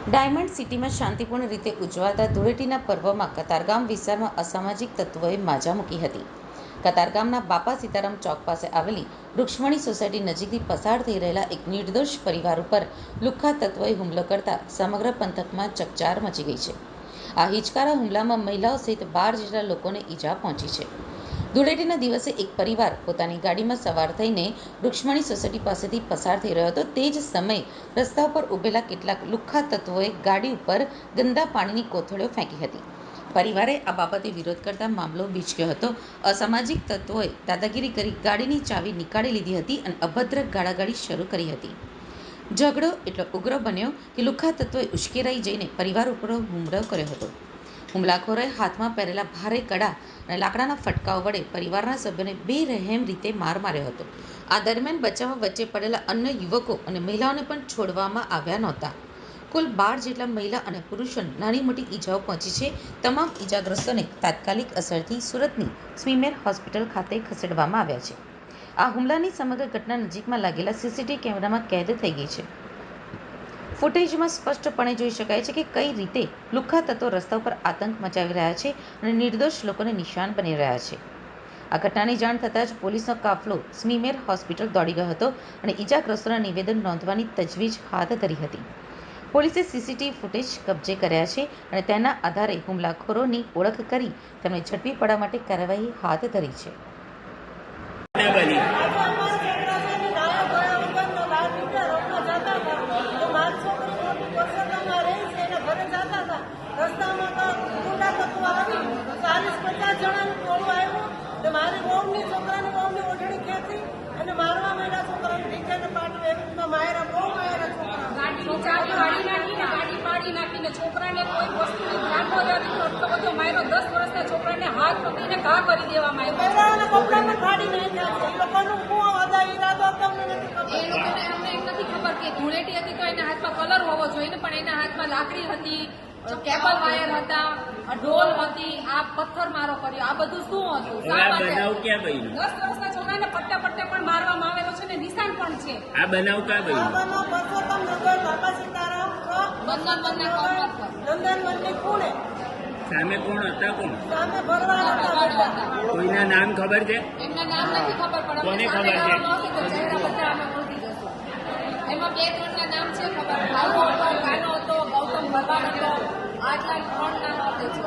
Diamond સિટીમાં શાંતિપૂર્ણ રીતે ઉજવાતા ધૂળેટીના પર્વમાં કતારગામ વિસ્તારમાં અસામાજિક તત્વોએ માજા મૂકી હતી. કતારગામના બાપા સીતારામ ચોક પાસે આવેલી રૂક્ષ્મણી સોસાયટી નજીકથી પસાર થઈ રહેલા એક નિર્દોષ પરિવાર ઉપર લુખ્ખા તત્વોએ હુમલો કરતા સમગ્ર પંથકમાં ચકચાર મચી ગઈ છે. આ હિચકારા હુમલામાં મહિલાઓ સહિત 12 જેટલા લોકોને ઈજા પહોંચી છે. ધૂળેટીના દિવસે એક પરિવાર પોતાની ગાડીમાં સવાર થઈને રૂક્ષ્મણી સોસાયટી પાસેથી પસાર થઈ રહ્યો હતો. તે જ સમયે રસ્તા ઉપર ઊભેલા કેટલાક લુખ્ખા તત્વોએ ગાડી ઉપર ગંદા પાણીની કોથળીઓ ફેંકી હતી. પરિવારે આ બાબતે વિરોધ કરતા મામલો બીચક્યો હતો. અસામાજિક તત્વોએ દાદાગીરી કરી ગાડીની ચાવી નીકાળી લીધી હતી અને અભદ્ર ગાળાગાળી શરૂ કરી હતી. ઝઘડો એટલો ઉગ્ર બન્યો કે લુખ્ખા તત્વોએ ઉશ્કેરાઈ જઈને પરિવાર ઉપર હુમલો કર્યો હતો. હુમલાખોરોએ હાથમાં પહેરેલા ભારે કડા અને લાકડાના ફટકાઓ વડે પરિવારના સભ્યોને બેરહેમ રીતે માર માર્યો હતો. આ દરમિયાન બચાવમાં વચ્ચે પડેલા અન્ય યુવકો અને મહિલાઓને પણ છોડવામાં આવ્યા નહોતા. કુલ 12 જેટલા મહિલા અને પુરુષોને નાની મોટી ઈજાઓ પહોંચી છે. તમામ ઈજાગ્રસ્તોને તાત્કાલિક અસરથી સુરતની સ્મીમેર હોસ્પિટલ ખાતે ખસેડવામાં આવ્યા છે. આ હુમલાની સમગ્ર ઘટના નજીકમાં લાગેલા સીસીટીવી કેમેરામાં કેદ થઈ ગઈ છે. ફૂટેજમાં સ્પષ્ટપણે જોઈ શકાય છે કે કઈ રીતે લુખ્ખા તત્વો રસ્તા ઉપર આતંક મચાવી રહ્યા છે અને નિર્દોષ લોકોને નિશાન બની રહ્યા છે. આ ઘટનાની જાણ થતાં જ પોલીસનો કાફલો સ્મીમેર હોસ્પિટલ દોડી ગયો હતો અને ઈજાગ્રસ્તોના નિવેદન નોંધવાની તજવીજ હાથ ધરી હતી. પોલીસે સીસીટીવી ફૂટેજ કબજે કર્યા છે અને તેના આધારે હુમલાખોરોની ઓળખ કરી તેમને ઝડપી પાડવા માટે કાર્યવાહી હાથ ધરી છે. મારી વહુની છોકરાની ઓઢણી ખેંચી અને મારવા માંડ્યા. છોકરાને ઢીંચેને પાટવે એવી માયરા બહુ માયરા છોકરા ગાડીની ચાવી કાઢી નાખીને ગાડી પાડી નાખીને છોકરાને કોઈ વસ્તુની ધ્યાન ન દેતી એટલો બધો માયરો. 10 વર્ષના છોકરાને હાથ પકડીને ઘા કરી દેવામાં આવ્યો. બૈરાઓના કપડામાં કાઢી નાખ્યા છે. એ લોકોનું શું અદા ઈરાદો તમને નથી ખબર. એ લોકોને અમને એમ નથી ખબર કે ધૂળેટી હતી તો એના હાથમાં કલર હોવો જોઈએ ને, પણ એના હાથમાં લાકડી હતી, કેબલ વાયર હતા, ઢોલ હતી, આ પથ્થર મારો કર્યો. આ બધું શું હતું? 10 વર્ષના છોકરાને પટ્ટા પણ મારવામાં આવેલો છે ને નિશાન પણ છે. આ બનાવ ક્યાં ગયું? પરસોત્તમનગર બાપા સીતારામ નંદનવનની ખૂણે. સામે કોણ હતા? કોણ સામે ભરવાડ હતા. કોઈના નામ ખબર છે? એમના નામ નથી ખબર, પણ કોને ખબર છે? ચહેરા બધા અમે ઓળખી જશું. એમાં 2-3 ના નામ છે ખબર. ભાવો હતો, કાનો હતો, ગૌતમ ભરવાડ હતો. આટલા 3 નામ આપે છે.